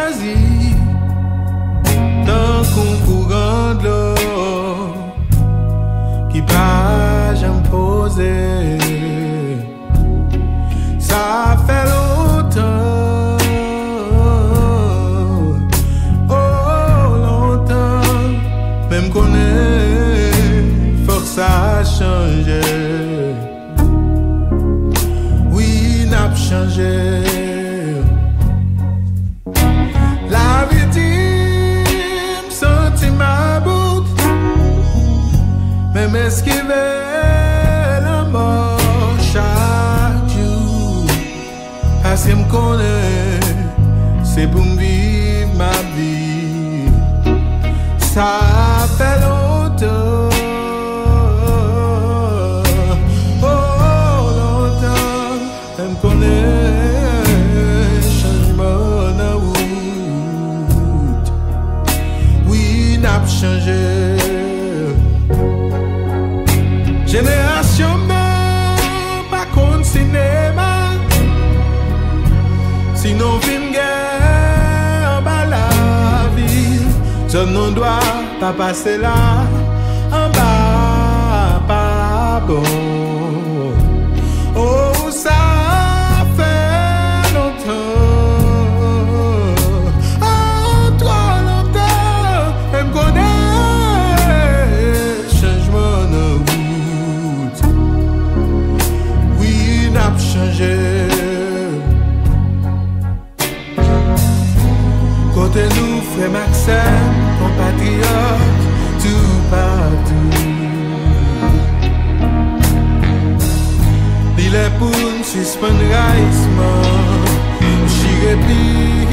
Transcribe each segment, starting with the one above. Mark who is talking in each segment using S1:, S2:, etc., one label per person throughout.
S1: mazi dans un courant de l'eau qui pas jamais posé. Ça fait longtemps, oh longtemps, même qu'on est, faut que ça change. Oui, n'a pas changé. La victime sentit ma boucle, même esquiver la mort chaque jour. Parce que me connaît, c'est pour me vivre ma vie. Ça fait longtemps, oh longtemps, elle me connaît, changement de route. Oui, n'a pas changé. Génération même pas contre cinéma. Sinon, film guerre en bas la ville. Je ne dois pas passer là. En bas, pas bon. Oh, ça fait longtemps. Oh, trop longtemps. Elle me connaît. Changement de route. Oui, n'a pas changé. Côté nous, frère Maxime, compatriotes, tout partout. Il est pour nous suspendre raissement, j'y répit.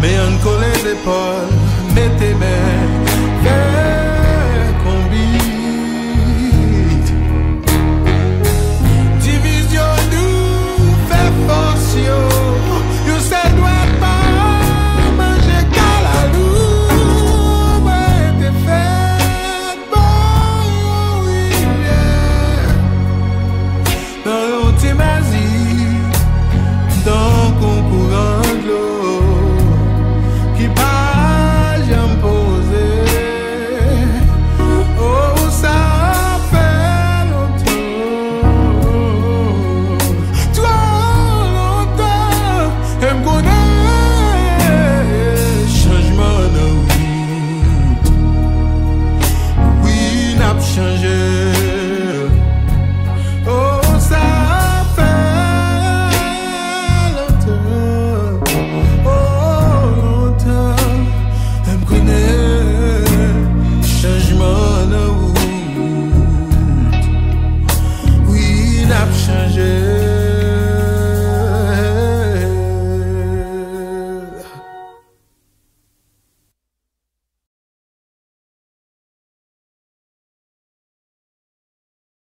S1: Mais on colle les épaules, mettez mains, fais combi. Division nous fait force, you say doit pas manger qu'à la loup, mais t'es fait bon, oui, yeah. Dans l'ultime Asie, dans le courant de l'eau, qui pas jamais posé. Oh, ça fait longtemps, trop longtemps, elle me connaît. Changement de route, oui, n'a pas changé.